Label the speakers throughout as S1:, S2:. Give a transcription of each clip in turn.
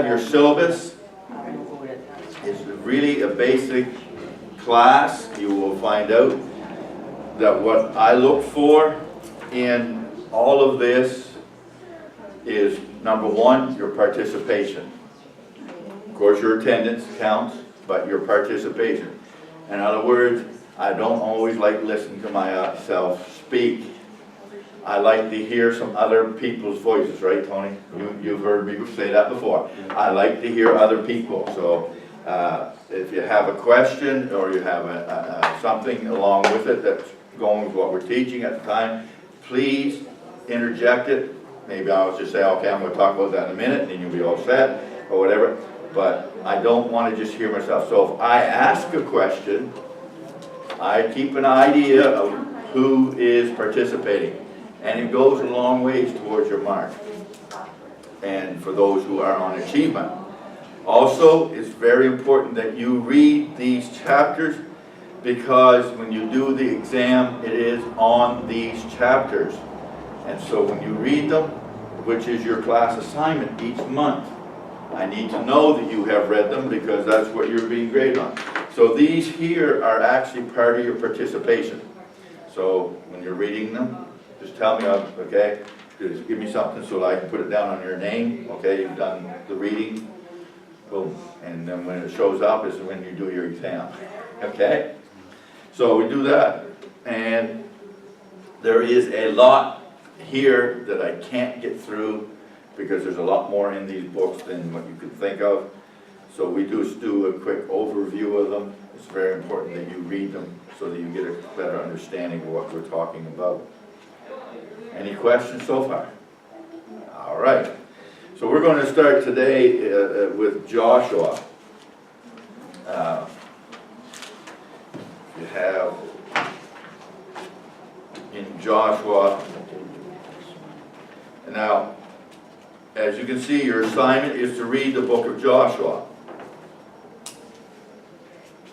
S1: Your syllabus is really a basic class. You will find out that what I look for in all of this is, number one, your participation. Of course, your attendance counts, but your participation. In other words, I don't always like listening to myself speak. I like to hear some other people's voices, right, Tony? You've heard me say that before. I like to hear other people. So if you have a question or you have something along with it that's going with what we're teaching at the time, please interject it. Maybe I'll just say, okay, I'm going to talk about that in a minute, and then you'll be all set, or whatever. But I don't want to just hear myself. So if I ask a question, I keep an idea of who is participating. And it goes a long ways towards your mark. And for those who are on achievement. Also, it's very important that you read these chapters, because when you do the exam, it is on these chapters. And so when you read them, which is your class assignment each month, I need to know that you have read them, because that's what you're being graded on. So these here are actually part of your participation. So when you're reading them, just tell me, okay, just give me something so that I can put it down on your name. Okay, you've done the reading. Boom. And then when it shows up is when you do your exam. Okay? So we do that. And there is a lot here that I can't get through, because there's a lot more in these books than what you could think of. So we just do a quick overview of them. It's very important that you read them so that you get a better understanding of what we're talking about. Any questions so far? All right. So we're going to start today with Joshua. You have in Joshua. Now, as you can see, your assignment is to read the book of Joshua.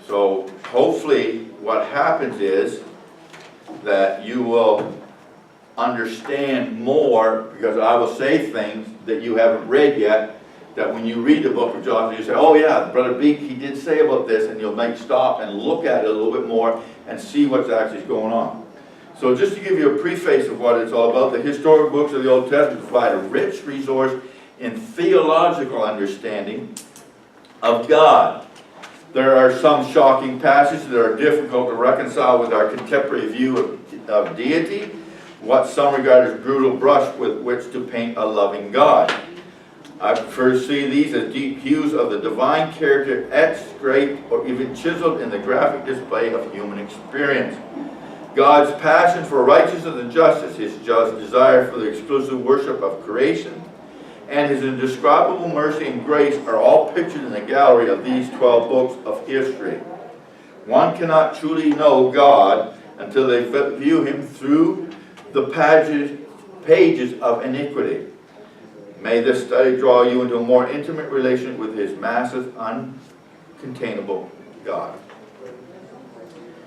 S1: So hopefully what happens is that you will understand more, because I will say things that you haven't read yet, that when you read the book of Joshua, you say, oh yeah, Brother Beek, he did say about this, and you'll make stop and look at it a little bit more and see what's actually going on. So just to give you a preface of what it's all about, the historic books of the Old Testament provide a rich resource in theological understanding of God. There are some shocking passages that are difficult to reconcile with our contemporary view of deity, what some regard as brutal brush with which to paint a loving God. I prefer to see these as deep hues of the divine character etched, scraped, or even chiseled in the graphic display of human experience. God's passion for righteousness and justice, his just desire for the exclusive worship of creation, and his indescribable mercy and grace are all pictured in the gallery of these 12 books of history. One cannot truly know God until they view him through the pages of iniquity. May this study draw you into a more intimate relation with his massive, uncontainable God.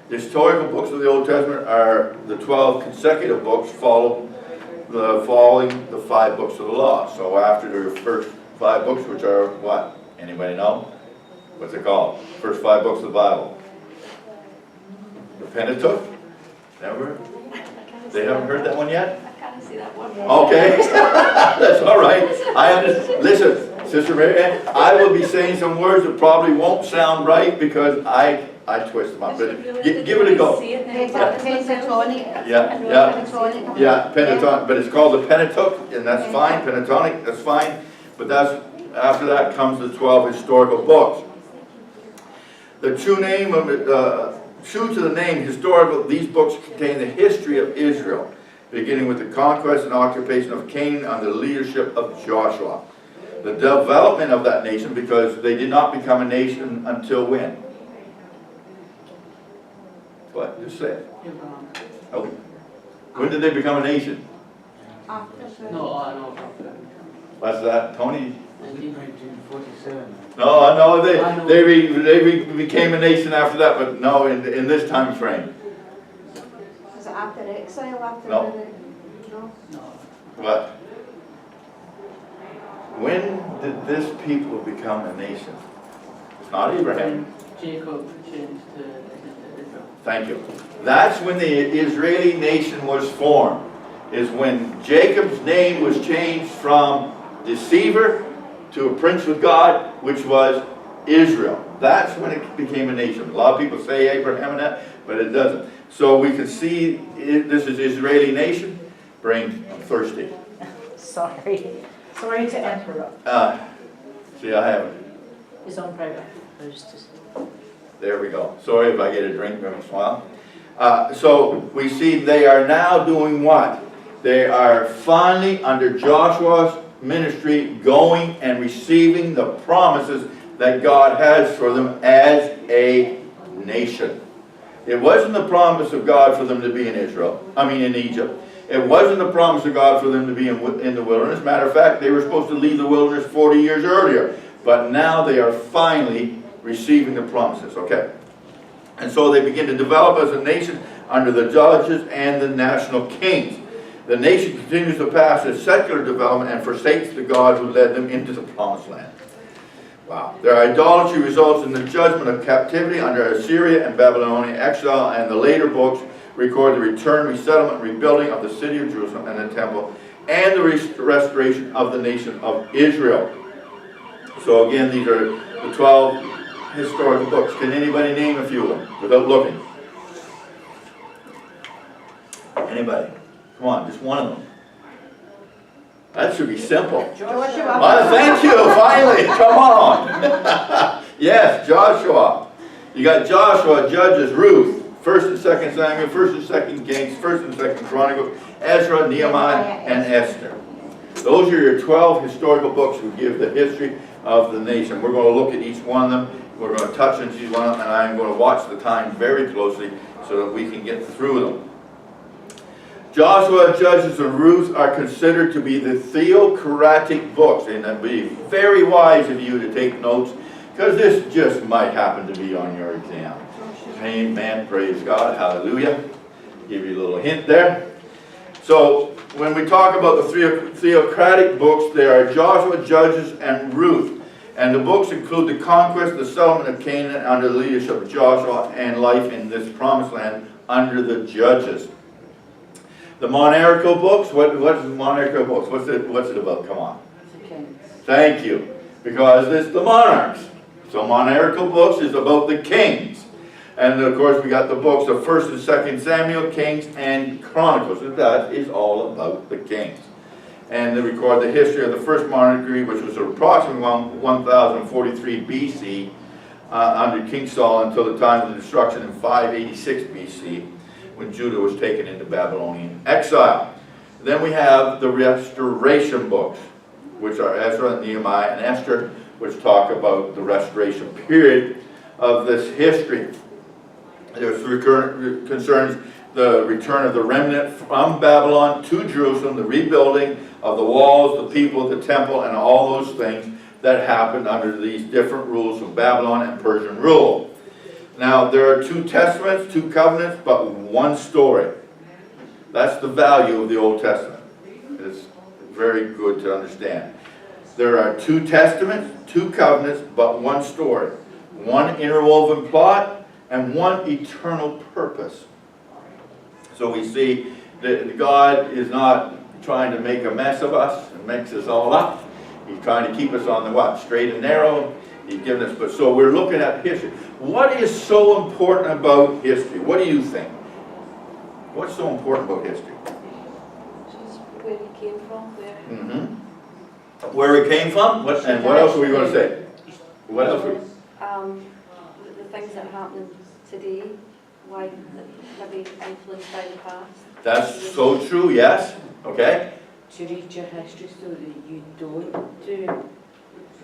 S1: The historical books of the Old Testament are the 12 consecutive books following the 5 books of the law. So after the first 5 books, which are what? Anybody know? What's it called? First 5 books of the Bible. The Pentateuch? Never? They haven't heard that one yet?
S2: I kind of see that one.
S1: Okay. That's all right. I understand. Listen, Sister Mary Ann, I will be saying some words that probably won't sound right, because I twist them up. But give it a go. Yeah, pentatonic. But it's called the Pentateuch, and that's fine. Pentatonic, that's fine. But after that comes the 12 historical books. The true name of it, true to the name historical, these books contain the history of Israel, beginning with the conquest and occupation of Canaan under the leadership of Joshua. The development of that nation, because they did not become a nation until when? What? Just say it. Oh. When did they become a nation? What's that, Tony?
S3: 1947.
S1: No, they became a nation after that, but no, in this time frame.
S4: Was it after exile? After
S1: No.
S4: No.
S3: No.
S1: What? When did this people become a nation? It's not Abraham.
S3: Jacob changed to Israel.
S1: Thank you. That's when the Israeli nation was formed. Is when Jacob's name was changed from deceiver to a prince with God, which was Israel. That's when it became a nation. A lot of people say Abraham and that, but it doesn't. So we can see this is Israeli nation. Brain, I'm thirsty.
S2: Sorry. Sorry to interrupt.
S1: See, I haven't.
S2: It's on private. I was just...
S1: There we go. Sorry if I get a drink once in a while. So we see they are now doing what? They are finally, under Joshua's ministry, going and receiving the promises that God has for them as a nation. It wasn't the promise of God for them to be in Egypt. It wasn't the promise of God for them to be in the wilderness. Matter of fact, they were supposed to leave the wilderness 40 years earlier. But now they are finally receiving the promises, okay? And so they begin to develop as a nation under the judges and the national kings. The nation continues to pass its secular development and forsakes the God who led them into the promised land. Wow. Their idolatry results in the judgment of captivity under Assyria and Babylonian exile, and the later books record the return, resettlement, rebuilding of the city of Jerusalem and the temple, and the restoration of the nation of Israel. So again, these are the 12 historical books. Can anybody name a few of them without looking? Anybody? Come on, just one of them. That should be simple.
S4: Joshua.
S1: Thank you, finally, come on. Yes, Joshua. You got Joshua, Judges, Ruth, 1st and 2nd Samuel, 1st and 2nd Kings, 1st and 2nd Chronicles, Ezra, Nehemiah, and Esther. Those are your 12 historical books who give the history of the nation. We're going to look at each one of them. We're going to touch on each one of them, and I'm going to watch the time very closely so that we can get through them. Joshua, Judges, and Ruth are considered to be the theocratic books, and it'd be very wise of you to take notes, because this just might happen to be on your exam. Amen, praise God, hallelujah. Give you a little hint there. So, when we talk about the theocratic books, there are Joshua, Judges, and Ruth. And the books include the conquest, the settlement of Canaan under the leadership of Joshua, and life in this promised land under the Judges. The monarchical books, what is the monarchical books? What's it about? Come on.
S2: The kings.
S1: Thank you. Because it's the monarchs. So monarchical books is about the kings. And of course we got the books of 1st and 2nd Samuel, Kings, and Chronicles. And that is all about the kings. And they record the history of the first monarchy, which was approximately 1043 BC under King Saul until the time of the destruction in 586 BC. When Judah was taken into Babylonian exile. Then we have the restoration books, which are Ezra, Nehemiah, and Esther, which talk about the restoration period of this history. This concerns the return of the remnant from Babylon to Jerusalem, the rebuilding of the walls, the people, the temple, and all those things that happened under these different rules of Babylon and Persian rule. Now, there are 2 testaments, 2 covenants, but 1 story. That's the value of the Old Testament. It's very good to understand. There are 2 testaments, 2 covenants, but 1 story. 1 interwoven plot and 1 eternal purpose. So we see that God is not trying to make a mess of us and mix us all up. He's trying to keep us on the what? Straight and narrow. He's given us, but so we're looking at history. What is so important about history? What do you think? What's so important about history?
S2: Just where we came from, where...
S1: Where we came from? And what else are we going to say? What else?
S5: The things that happen today, why maybe influenced by the past.
S1: That's so true, yes. Okay.
S2: To read your history so that you don't do...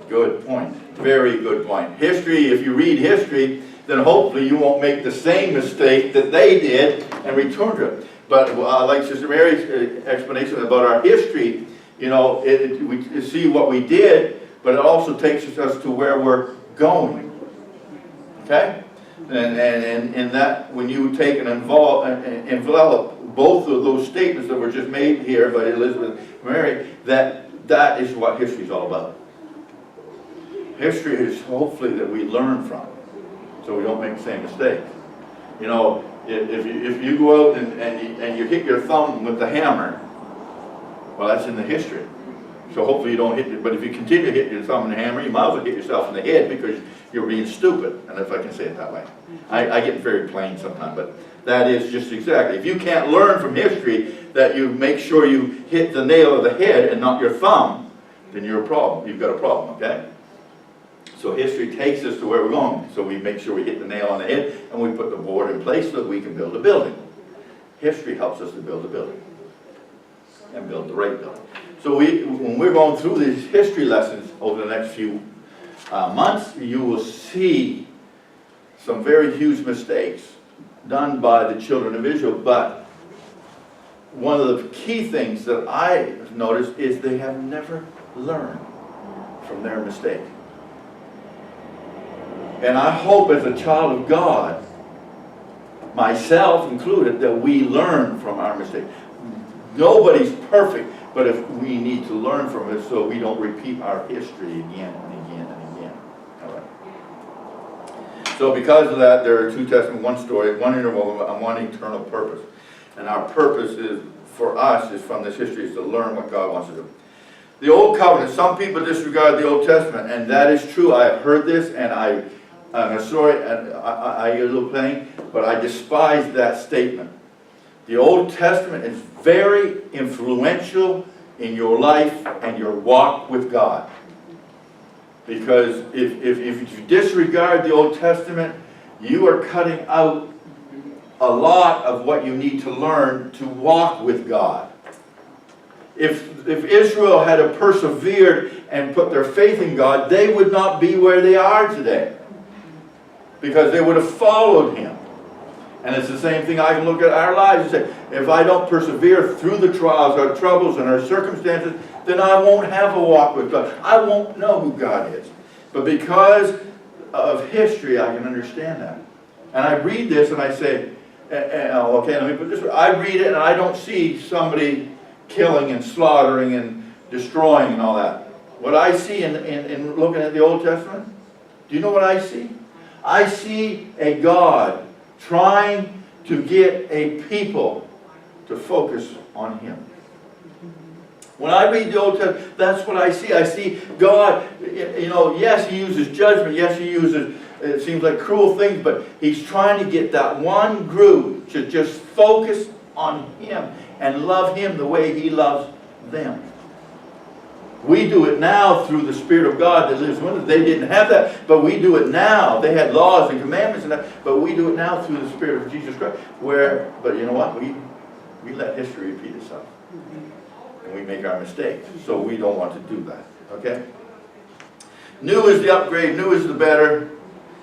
S1: Good point. Very good point. History, if you read history, then hopefully you won't make the same mistake that they did and return to it. But like Sister Mary's explanation about our history, you know, we see what we did, but it also takes us to where we're going. Okay? And that, when you take and envelop both of those statements that were just made here by Elizabeth and Mary, that that is what history is all about. History is hopefully that we learn from it, so we don't make the same mistakes. You know, if you go out and you hit your thumb with the hammer, well, that's in the history. So hopefully you don't hit it, but if you continue to hit your thumb and the hammer, you might as well hit yourself in the head because you're being stupid, and if I can say it that way. I get very plain sometimes, but that is just exactly. If you can't learn from history that you make sure you hit the nail of the head and not your thumb, then you're a problem. You've got a problem, okay? So history takes us to where we're going. So we make sure we hit the nail on the head and we put the board in place so that we can build a building. History helps us to build a building and build the right building. So when we're going through these history lessons over the next few months, you will see some very huge mistakes done by the children of Israel. But one of the key things that I noticed is they have never learned from their mistake. And I hope as a child of God, myself included, that we learn from our mistake. Nobody's perfect, but if we need to learn from it so we don't repeat our history again and again and again. All right. So because of that, there are two testaments, one story, one interval, and one eternal purpose. And our purpose is, for us, is from this history, is to learn what God wants to do. The Old Covenant, some people disregard the Old Testament, and that is true. I have heard this, and I'm sorry, and I get a little pain, but I despise that statement. The Old Testament is very influential in your life and your walk with God. Because if you disregard the Old Testament, you are cutting out a lot of what you need to learn to walk with God. If Israel had persevered and put their faith in God, they would not be where they are today. Because they would have followed Him. And it's the same thing. I can look at our lives and say, if I don't persevere through the trials, our troubles, and our circumstances, then I won't have a walk with God. I won't know who God is. But because of history, I can understand that. And I read this and I say, okay, let me put it this way. I read it and I don't see somebody killing and slaughtering and destroying and all that. What I see in looking at the Old Testament, do you know what I see? I see a God trying to get a people to focus on Him. When I read the Old Testament, that's what I see. I see God, you know, yes, He uses judgment, yes, He uses, it seems like cruel things, but He's trying to get that one group to just focus on Him and love Him the way He loves them. We do it now through the Spirit of God that lives within us. They didn't have that, but we do it now. They had laws and commandments and that, but we do it now through the Spirit of Jesus Christ. But you know what? We let history repeat itself. And we make our mistakes. So we don't want to do that. Okay? New is the upgrade. New is the better.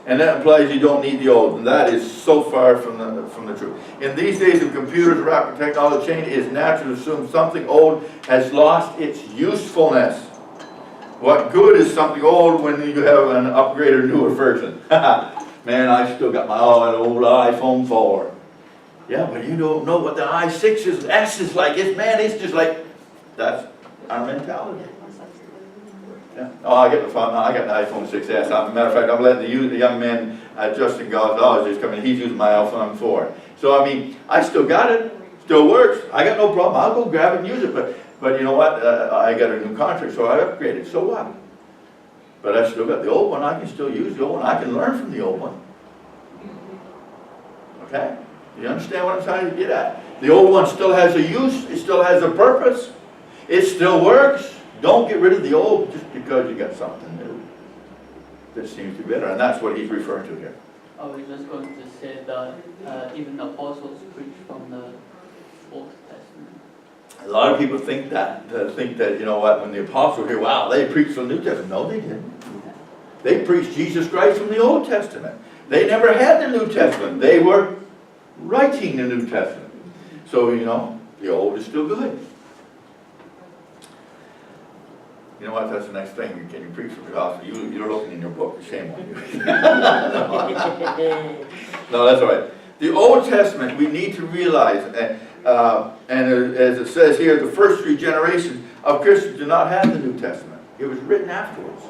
S1: And that implies you don't need the old. And that is so far from the truth. In these days of computers, rapid technology change, it is natural to assume something old has lost its usefulness. What good is something old when you have an upgraded, newer version? Man, I still got my old iPhone 4. Yeah, but you don't know what the i6 is, S is like. It's just like, that's our mentality. Yeah. Oh, I got the iPhone 6s. As a matter of fact, I'm letting the young man Justin Gonzalez is coming. He's using my iPhone 4. So I mean, I still got it. Still works. I got no problem. I'll go grab it and use it. But you know what? I got a new contract, so I upgraded. So what? But I still got the old one. I can still use the old one. I can learn from the old one. Okay? You understand what I'm trying to get at? The old one still has a use. It still has a purpose. It still works. Don't get rid of the old just because you got something new that seems to be better. And that's what he's referring to here.
S3: I was just going to say that even the apostles preached from the Old Testament.
S1: A lot of people think that, you know what, when the apostles were here, wow, they preached from the New Testament. No, they didn't. They preached Jesus Christ from the Old Testament. They never had the New Testament. They were writing the New Testament. So, you know, the old is still good. You know what, that's the next thing. Can you preach from the gospel? You're looking in your book. Shame on you. No, that's all right. The Old Testament, we need to realize, and as it says here, the first 3 generations of Christians do not have the New Testament. It was written afterwards.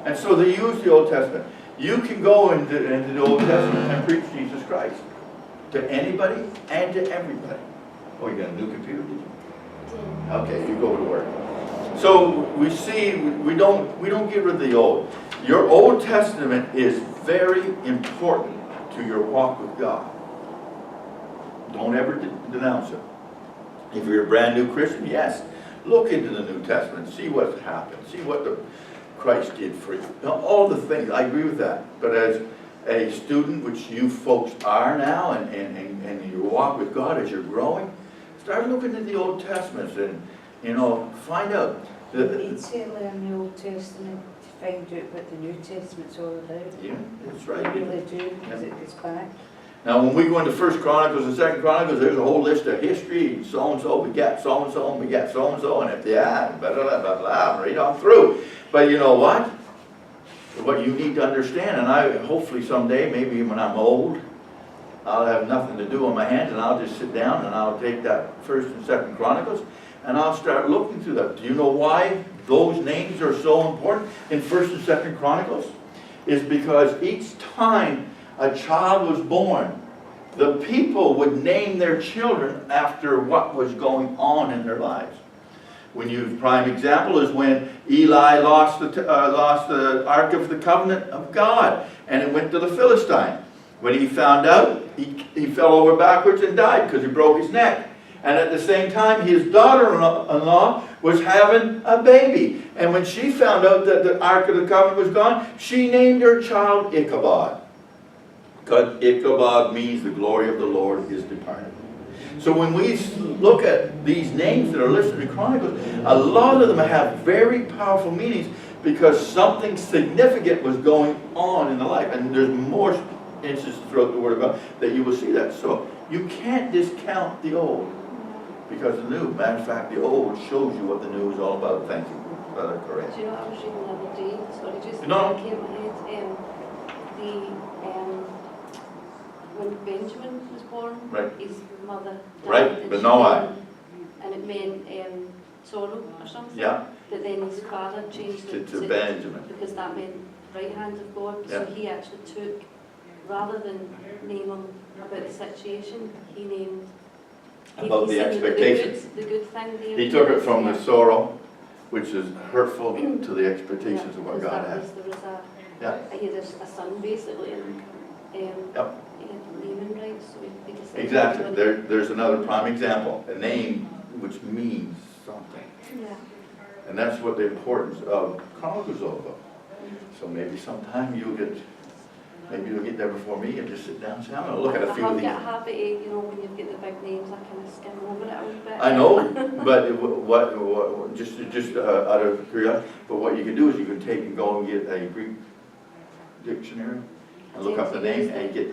S1: And so they used the Old Testament. You can go into the Old Testament and preach Jesus Christ to anybody and to everybody. Oh, you got a new computer, did you? Okay, you go to work. So we see, we don't get rid of the old. Your Old Testament is very important to your walk with God. Don't ever denounce it. If you're a brand new Christian, yes, look into the New Testament, see what's happened, see what Christ did for you. All the things, I agree with that. But as a student, which you folks are now, and you walk with God as you're growing, start looking at the Old Testaments and, find out.
S2: You need to learn the Old Testament to find out what the New Testament's all about.
S1: Yeah, that's right.
S2: You really do, because it goes back.
S1: Now, when we go into 1 Chronicles and 2 Chronicles, there's a whole list of history. So-and-so begat so-and-so, and begat so-and-so, and if they had, blah, blah, blah, blah, right on through. But you know what? What you need to understand, and hopefully someday, maybe when I'm old, I'll have nothing to do on my hands, and I'll just sit down, and I'll take that 1 and 2 Chronicles, and I'll start looking through that. Do you know why those names are so important in 1 and 2 Chronicles? Is because each time a child was born, the people would name their children after what was going on in their lives. Prime example is when Eli lost the Ark of the Covenant of God, and it went to the Philistine. When he found out, he fell over backwards and died because he broke his neck. And at the same time, his daughter-in-law was having a baby. And when she found out that the Ark of the Covenant was gone, she named her child Ichabod. Because Ichabod means the glory of the Lord is departed. So when we look at these names that are listed in Chronicles, a lot of them have very powerful meanings because something significant was going on in the life. And there's more instances throughout the Word of God that you will see that. So you can't discount the old because the new. Matter of fact, the old shows you what the new is all about. Thank you. That's correct.
S5: Do you know what I was reading the other day? Sorry, just
S1: No.
S5: came to my head. When Benjamin was born,
S1: Right.
S5: his mother died.
S1: Right,
S5: and
S1: but
S5: she
S1: no I.
S5: named- And it meant sorrow or something.
S1: Yeah,
S5: But then his father changed it
S1: to Benjamin.
S5: because that meant right hand of God. So
S1: Yeah.
S5: he actually took, rather than name him about the situation, he named
S1: About
S5: he
S1: the
S5: said
S1: expectations.
S5: the good thing there.
S1: He took it from the
S5: Yeah.
S1: sorrow, which is hurtful to the expectations of what
S5: because
S1: God
S5: that
S1: has.
S5: was- There was
S1: Yeah.
S5: he had a son basically, and
S1: Yep.
S5: he had naming rights, so he decided.
S1: Exactly. There's another prime example. A name which means something.
S5: Yeah.
S1: And that's what the importance of Chronicles is all about. So maybe sometime you'll get there before me and just sit down and say, I'm going to look at a few
S5: I
S1: of
S5: have
S1: these.
S5: got a habit, when you get the big names, I kind of skim over it a wee bit.
S1: I know, but just out of curiosity, but what you can do is you can take and go and get a Greek dictionary and look up the name and get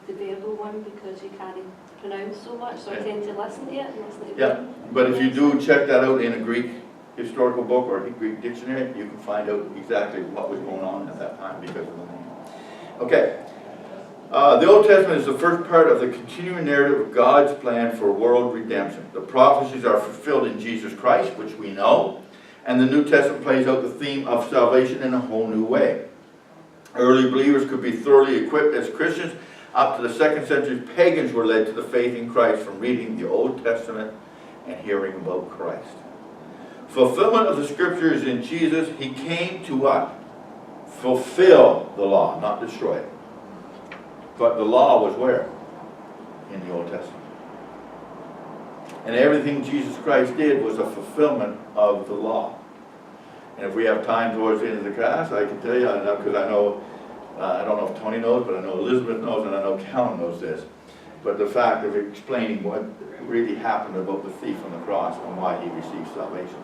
S5: the verbal one because you can't pronounce so much, so I
S1: Yeah.
S5: tend to listen to it and listen to it.
S1: Yeah, but if you do check that out in a Greek historical book or a Greek dictionary, you can find out exactly what was going on at that time because of the name. Okay. The Old Testament is the first part of the continuing narrative of God's plan for world redemption. The prophecies are fulfilled in Jesus Christ, which we know, and the New Testament plays out the theme of salvation in a whole new way. Early believers could be thoroughly equipped as Christians. Up to the 2nd century, pagans were led to the faith in Christ from reading the Old Testament and hearing about Christ. Fulfillment of the Scriptures in Jesus, He came to what? Fulfill the law, not destroy it. But the law was where? In the Old Testament. And everything Jesus Christ did was a fulfillment of the law. And if we have time towards the end of the class, I can tell you, because I know, I don't know if Tony knows, but I know Elizabeth knows, and I know Callan knows this. But the fact of explaining what really happened about the thief on the cross and why he received salvation.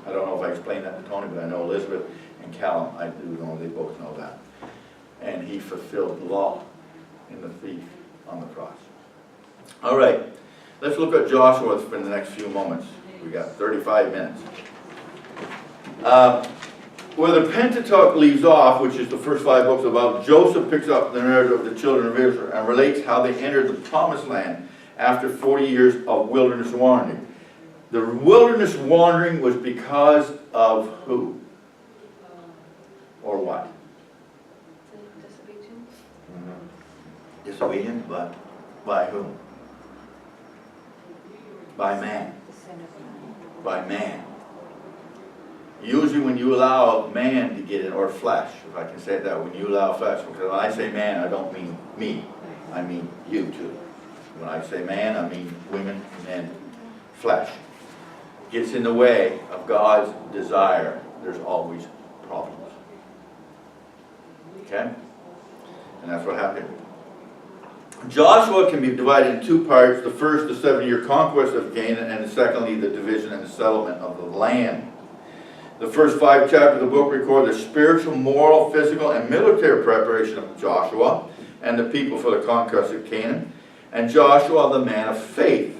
S1: I don't know if I explained that to Tony, but I know Elizabeth and Callan, I do know, they both know that. And he fulfilled the law in the thief on the cross. All right, let's look at Joshua for the next few moments. We got 35 minutes. Where the Pentateuch leaves off, which is the first 5 books about, Joseph picks up the narrative of the children of Israel and relates how they entered the promised land after 40 years of wilderness wandering. The wilderness wandering was because of who? Or what?
S5: Disobedience.
S1: Disobedient, but by whom? By man.
S2: The sin of man.
S1: By man. Usually when you allow man to get in, or flesh, if I can say it that way, when you allow flesh, because when I say man, I don't mean me, I mean you too. When I say man, I mean women and flesh. Gets in the way of God's desire, there's always problems. Okay? And that's what happened. Joshua can be divided in two parts. The first, the 7-year conquest of Canaan, and secondly, the division and the settlement of the land. The first 5 chapters of the book record the spiritual, moral, physical, and military preparation of Joshua and the people for the conquest of Canaan. And Joshua, the man of faith.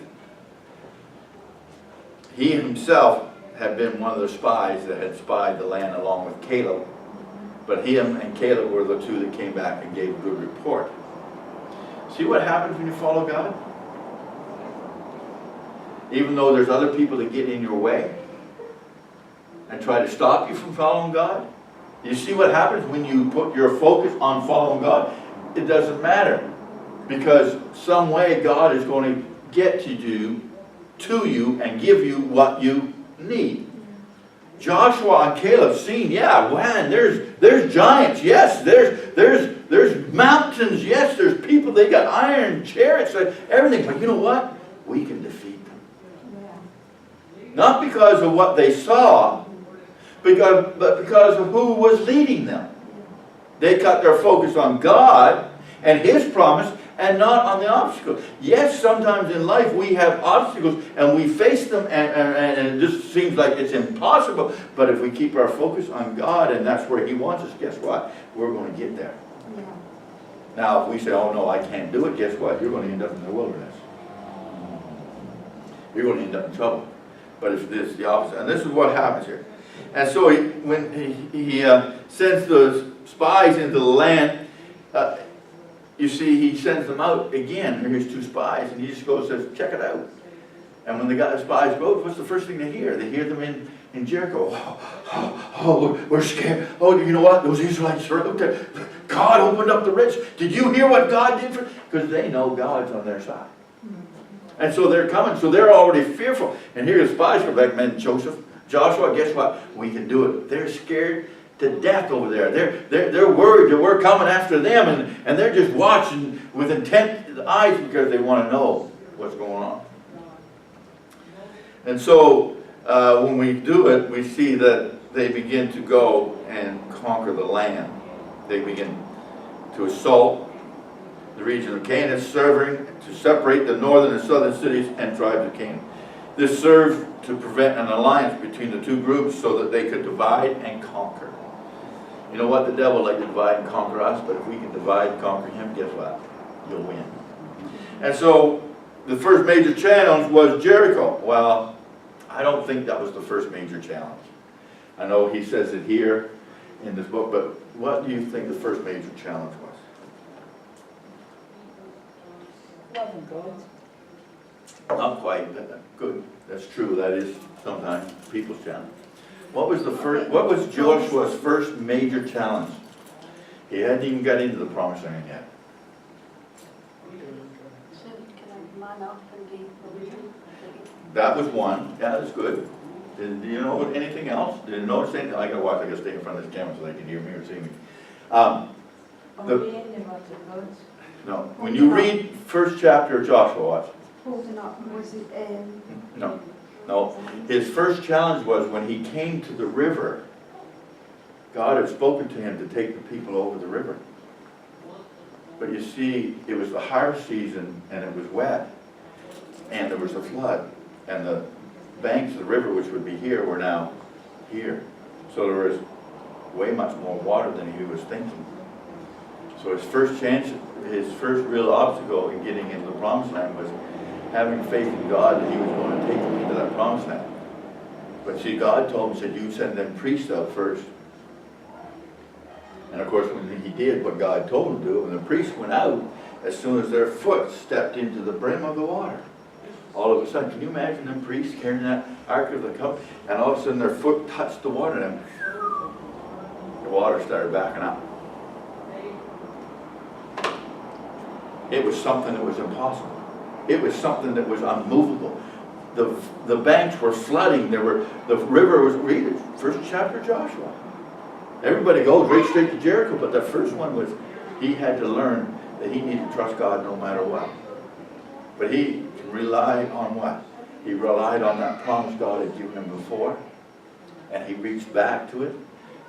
S1: He himself had been one of the spies that had spied the land along with Caleb. But him and Caleb were the two that came back and gave a good report. See what happens when you follow God? Even though there's other people that get in your way and try to stop you from following God. You see what happens when you put your focus on following God? It doesn't matter. Because some way God is going to get to you and give you what you need. Joshua and Caleb seen, yeah, man, there's giants, yes, there's mountains, yes, there's people, they got iron chariots, everything, but you know what? We can defeat them. Not because of what they saw, but because of who was leading them. They cut their focus on God and His promise, and not on the obstacles. Yes, sometimes in life we have obstacles and we face them and it just seems like it's impossible. But if we keep our focus on God and that's where He wants us, guess what? We're going to get there.
S2: Yeah.
S1: Now, if we say, oh no, I can't do it, guess what? You're going to end up in the wilderness. You're going to end up in trouble. But if this is the opposite, and this is what happens here. And so when he sends those spies into the land, you see, he sends them out again. Here's 2 spies, and he just goes and says, check it out. And when the spies go, what's the first thing they hear? They hear them in Jericho. Oh, we're scared. Oh, you know what? Those Israelites are out there. God opened up the rich. Did you hear what God did for? Because they know God's on their side. And so they're coming. So they're already fearful. And here the spies come back, man, Joshua, guess what? We can do it. They're scared to death over there. They're worried that we're coming after them, and they're just watching with intent eyes because they want to know what's going on. And so when we do it, we see that they begin to go and conquer the land. They begin to assault the region of Canaan, serving to separate the northern and southern cities and tribes of Canaan. This served to prevent an alliance between the 2 groups so that they could divide and conquer. You know what? The devil likes to divide and conquer us, but if we can divide and conquer him, guess what? You'll win. And so, the first major challenge was Jericho. Well, I don't think that was the first major challenge. I know he says it here in this book, but what do you think the first major challenge was?
S2: Loving God.
S1: Not quite, but good. That's true. That is sometimes people's challenge. What was Joshua's first major challenge? He hadn't even got into the promised land yet.
S5: So can I man up and be religion?
S1: That was one. Yeah, that's good. Did you know anything else? Did you notice anything? I gotta watch. I gotta stay in front of this camera so they can hear me or see me.
S2: Obeying the word of God.
S1: No. When you read first chapter of Joshua, watch.
S4: Holding up, was it,
S1: No. No. His first challenge was when he came to the river. God had spoken to him to take the people over the river. But you see, it was the harvest season and it was wet. And there was a flood. And the banks of the river, which would be here, were now here. So there was way much more water than he was thinking. So his first chance, his first real obstacle in getting into the promised land was having faith in God that he was going to take them into that promised land. But see, God told him, said, you send them priests out first. And of course, when he did what God told him to do, when the priests went out, as soon as their foot stepped into the brim of the water, all of a sudden, can you imagine them priests carrying that Ark of the Covenant, and all of a sudden their foot touched the water, and the water started backing up. It was something that was impossible. It was something that was unmovable. The banks were flooding. The river was, read it, first chapter of Joshua. Everybody goes right straight to Jericho, but the first one was, he had to learn that he needed to trust God no matter what. But he relied on what? He relied on that promise God had given him before, and he reached back to it.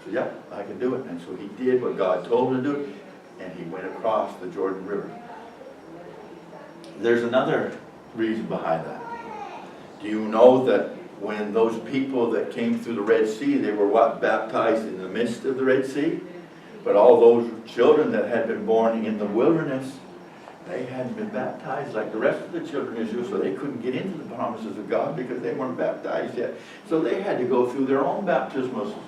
S1: So, yep, I can do it. And so he did what God told him to do, and he went across the Jordan River. There's another reason behind that. Do you know that when those people that came through the Red Sea, they were what? Baptized in the midst of the Red Sea? But all those children that had been born in the wilderness, they hadn't been baptized like the rest of the children of Israel, so they couldn't get into the promises of God because they weren't baptized yet. So they had to go through their own baptismal.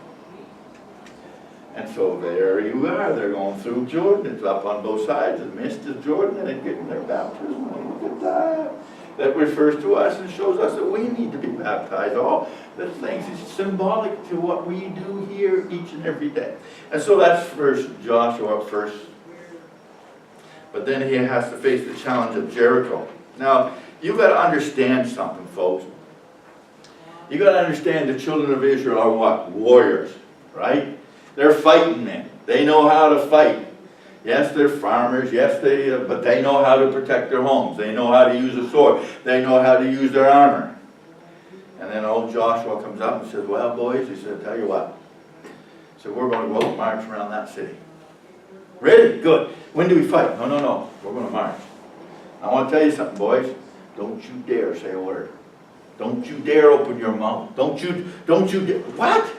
S1: And so there you are, they're going through Jordan. It's up on both sides, the midst of Jordan, and they're getting their baptism. Look at that. That refers to us and shows us that we need to be baptized. All the things is symbolic to what we do here each and every day. And so that's first Joshua first. But then he has to face the challenge of Jericho. Now, you've got to understand something, folks. You've got to understand the children of Israel are what? Warriors, right? They're fighting men. They know how to fight. Yes, they're farmers. Yes, but they know how to protect their homes. They know how to use a sword. They know how to use their armor. And then old Joshua comes up and says, well, boys, he said, tell you what. He said, we're going to go march around that city. Really? Good. When do we fight? No. We're going to march. I want to tell you something, boys. Don't you dare say a word. Don't you dare open your mouth. Don't you dare. What?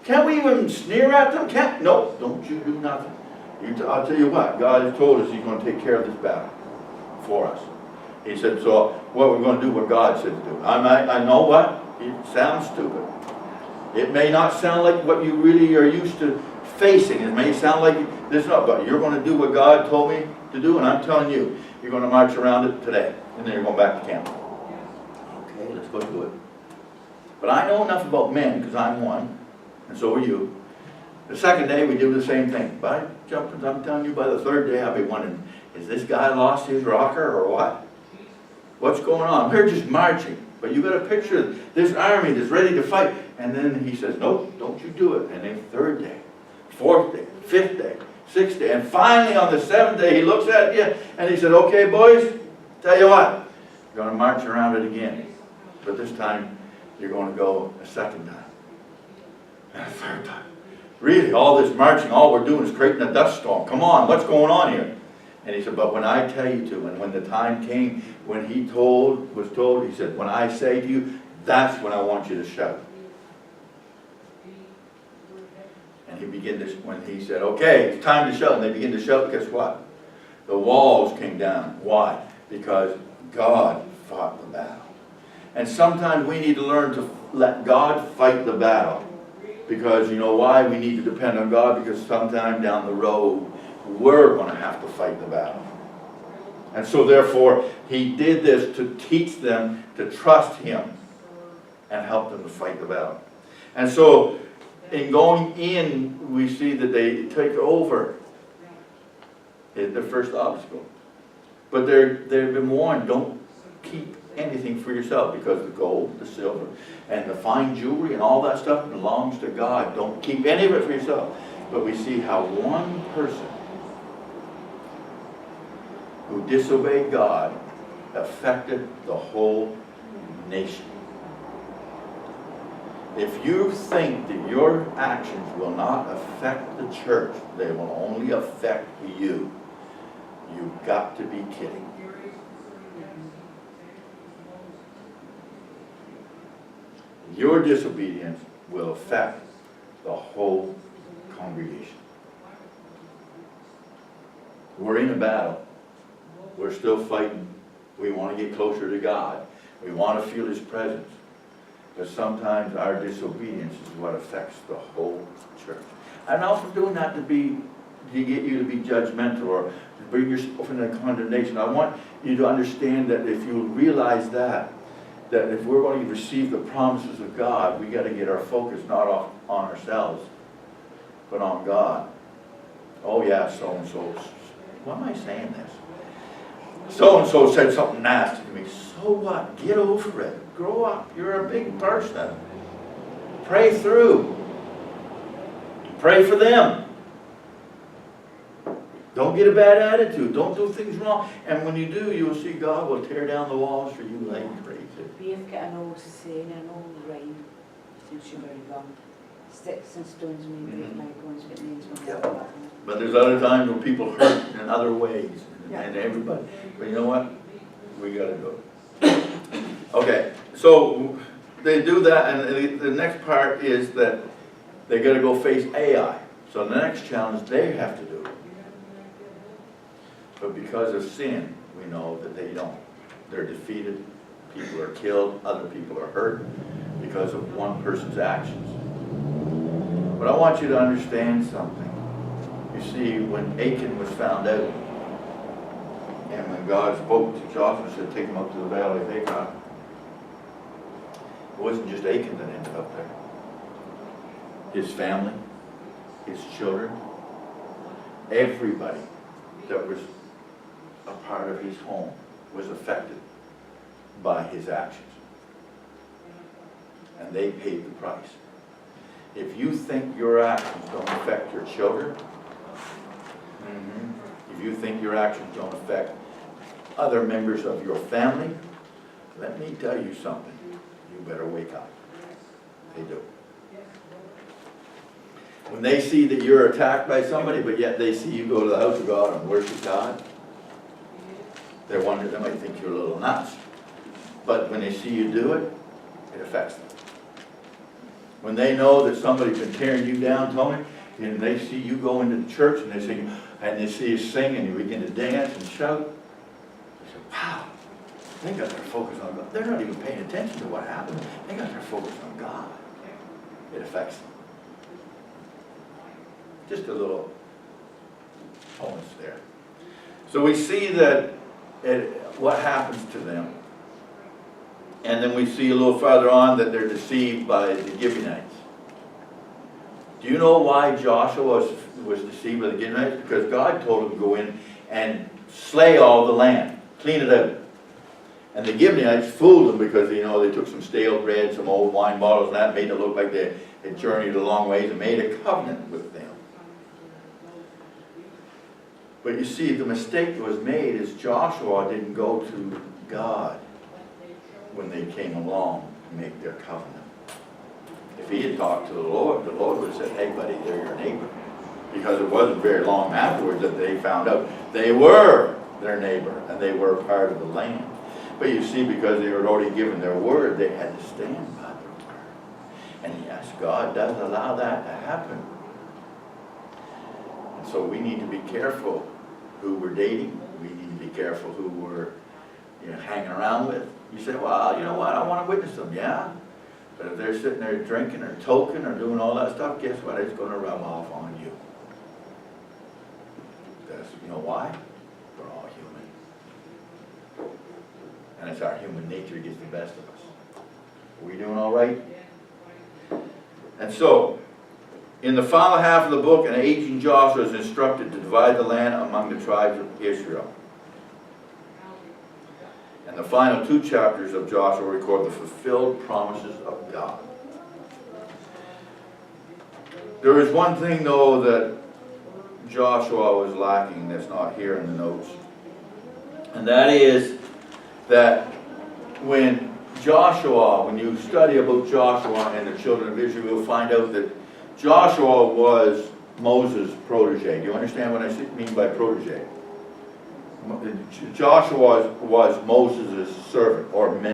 S1: Can't we even sneer at them? No, don't you do nothing. I'll tell you what, God has told us he's going to take care of this battle for us. He said, so what we're going to do what God said to do. I know what? It sounds stupid. It may not sound like what you really are used to facing. It may sound like this, but you're going to do what God told me to do, and I'm telling you, you're going to march around it today, and then you're going back to camp. Okay, let's go do it. But I know enough about men, because I'm one, and so are you. The second day, we do the same thing. I'm telling you, by the third day, I'll be wondering, is this guy lost his rocker or what? What's going on? We're just marching. But you got a picture of this army that's ready to fight. And then he says, nope, don't you do it. And then third day, fourth day, fifth day, sixth day. And finally, on the seventh day, he looks at you and he said, okay, boys, tell you what, you're going to march around it again. But this time, you're going to go a second time. And a third time. Really, all this marching, all we're doing is creating a dust storm. Come on, what's going on here? And he said, but when I tell you to, and when the time came, when he was told, he said, when I say to you, that's when I want you to shout. And he began to, when he said, okay, it's time to shout, and they began to shout, guess what? The walls came down. Why? Because God fought the battle. And sometimes we need to learn to let God fight the battle. Because you know why? We need to depend on God, because sometime down the road, we're going to have to fight the battle. And so therefore, he did this to teach them to trust him and help them to fight the battle. And so, in going in, we see that they take over the first obstacle. But they've been warned, don't keep anything for yourself, because the gold, the silver, and the fine jewelry and all that stuff belongs to God. Don't keep any of it for yourself. But we see how one person who disobeyed God affected the whole nation. If you think that your actions will not affect the church, they will only affect you, you've got to be kidding. Your disobedience will affect the whole congregation. We're in a battle. We're still fighting. We want to get closer to God. We want to feel his presence. But sometimes our disobedience is what affects the whole church. I'm not doing that to be get you to be judgmental or bring yourself into condemnation. I want you to understand that if you realize that if we're going to receive the promises of God, we got to get our focus not on ourselves, but on God. Oh yeah, so-and-so. Why am I saying this? So-and-so said something nasty to me. So what? Get over it. Grow up. You're a big person. Pray through. Pray for them. Don't get a bad attitude. Don't do things wrong. And when you do, you'll see God will tear down the walls for you like crazy.
S2: We've got an old saying, an old rhyme, since you were young. Sticks and stones may break my bones, but names will never
S1: Yep.
S2: hurt me.
S1: But there's other times when people hurt in other ways.
S2: Yeah.
S1: And everybody. But you know what? We got to do it. Okay. So they do that. And the next part is that they got to go face Ai. So the next challenge they have to do. But because of sin, we know that they don't. They're defeated. People are killed. Other people are hurt because of one person's actions. But I want you to understand something. You see, when Achan was found out, and when God spoke to Joshua and said, take him up to the valley of Achor, it wasn't just Achan that ended up there. His family, his children, everybody that was a part of his home was affected by his actions. And they paid the price. If you think your actions don't affect your children, if you think your actions don't affect other members of your family, let me tell you something. You better wake up. They do. When they see that you're attacked by somebody, but yet they see you go to the house of God and worship God, they might think you're a little nuts. But when they see you do it, it affects them. When they know that somebody's been tearing you down, Tony, and they see you go into the church and they see you sing and you begin to dance and shout, they say, wow, they got their focus on God. They're not even paying attention to what happened. They got their focus on God. It affects them. Just a little bonus there. So we see that what happens to them. And then we see a little farther on that they're deceived by the Gibeonites. Do you know why Joshua was deceived by the Gibeonites? Because God told him to go in and slay all the land, clean it out. And the Gibeonites fooled them because, you know, they took some stale bread, some old wine bottles, and that made it look like they had journeyed a long ways and made a covenant with them. But you see, the mistake that was made is Joshua didn't go to God when they came along to make their covenant. If he had talked to the Lord would have said, hey buddy, they're your neighbor. Because it wasn't very long afterwards that they found out they were their neighbor and they were part of the land. But you see, because they had already given their word, they had to stand by their word. And yes, God does allow that to happen. And so we need to be careful who we're dating. We need to be careful who we're hanging around with. You say, well, you know what, I want to witness them, yeah. But if they're sitting there drinking or toking or doing all that stuff, guess what? It's going to rub off on you. Because, you know why? We're all human. And it's our human nature that gets the best of us. Are we doing all right? And so, in the final half of the book, an aging Joshua is instructed to divide the land among the tribes of Israel. And the final 2 chapters of Joshua record the fulfilled promises of God. There is one thing, though, that Joshua was lacking that's not here in the notes. And that is that when you study about Joshua and the children of Israel, you'll find out that Joshua was Moses' protege. Do you understand what I mean by protege? Joshua was Moses' servant or mentor.